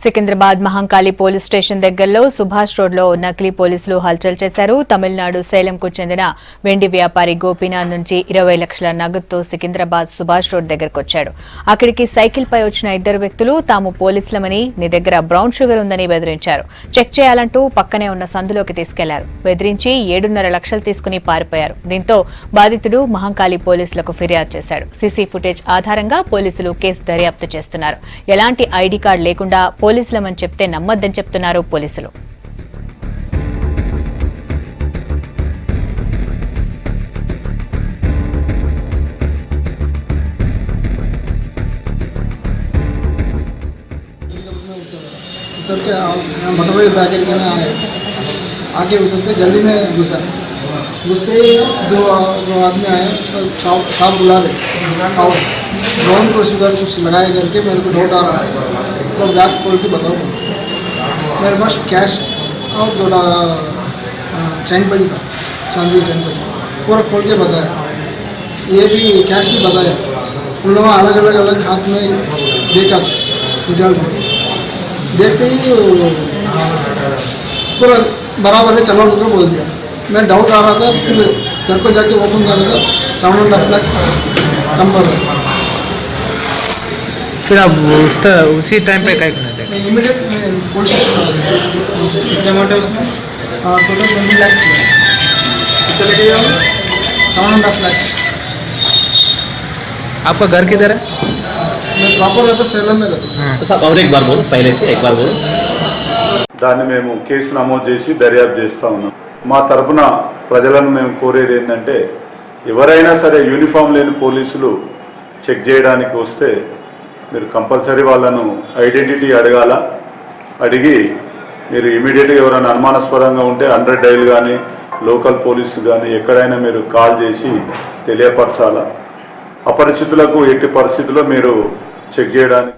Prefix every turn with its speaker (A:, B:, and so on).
A: Secunderabad Mahankali police station దగ్గరలో సుభాష్ రోడ్లో నకిలీ పోలీసులు హల్చల్ చేశారు. తమిళనాడు సేలంకు చెందిన వెండి వ్యాపారి గోపీనాథ్ నుంచి 20 లక్షల నగదుతో సికింద్రాబాద్ సుభాష్ రోడ్ దగ్గరకు వచ్చాడు. అక్కడికి సైకిల్ పై వచ్చిన ఇద్దరు వ్యక్తులు తాము పోలీసులమని, నీ దగ్గర బ్రౌన్ షుగర్ ఉందని బెదిరించారు. చెక్ చేయాలంటూ పక్కనే ఉన్న సందులోకి తీసుకెళ్లారు. బెదిరించి 7.5 లక్షలు తీసుకుని పారిపోయారు. దీంతో బాధితుడు మహంకాళి పోలీసులకు ఫిర్యాదు చేశాడు. సీసీ ఫుటేజ్ ఆధారంగా పోలీసులు కేసు దర్యాప్తు చేస్తున్నారు. ఎలాంటి ఐడీ కార్డు లేకుండా పోలీసులమని చెప్తే నమ్మొద్దని చెప్తున్నారు పోలీసులు.
B: उतर के मोटरसाइकिल ब्रैकेट में आके उतरते जल्दी में घुसा। घुसते ही दो आदमी आए, साहब बुला रहे और ब्राउन को शुगर कुछ लगाए करके मेरे को डाउट आ रहा है, तो बैग खोल के बताओ। मेरे पास कैश और थोड़ा चैन पड़ी था, चांदी चैन पड़ी, पूरा खोल के बताया। ये भी कैश भी बताया। उन लोगों अलग अलग हाथ में देखा निकाल के देखते ही पूरा बराबर है चलो उनको बोल दिया। मैं डाउट आ रहा था, फिर घर को जाके ओपन कर रहा था, 7.5 लाख नंबर।
C: फिर आप उसी टाइम पे क्या करना थे?
B: इमीडिएट पुलिस कितना अमाउंट है उसमें? टोटल 20 लाख कितना लगेगा? 7.5 लाख।
C: आपका घर किधर है?
B: मैं प्रॉपर रहता सेलम में रहता हूँ।
D: और एक बार बोल, पहले से एक बार बोल।
E: దాన్ని మేము కేసు నమోదు చేసి దర్యాప్తు చేస్తూ ఉన్నాం. మా తరపున ప్రజలను మేము కోరేది ఏంటంటే, ఎవరైనా సరే యూనిఫామ్ లేని పోలీసులు చెక్ చేయడానికి వస్తే మీరు కంపల్సరీ వాళ్ళను ఐడెంటిటీ అడగాల. అడిగి మీరు ఇమీడియట్గా ఎవరైనా అనుమానాస్పదంగా ఉంటే 100 డైల్ కానీ లోకల్ పోలీసు కానీ ఎక్కడైనా మీరు కాల్ చేసి తెలియపరచాలా. అపరిచితులకు ఎట్టి పరిస్థితుల్లో మీరు చెక్ చేయడానికి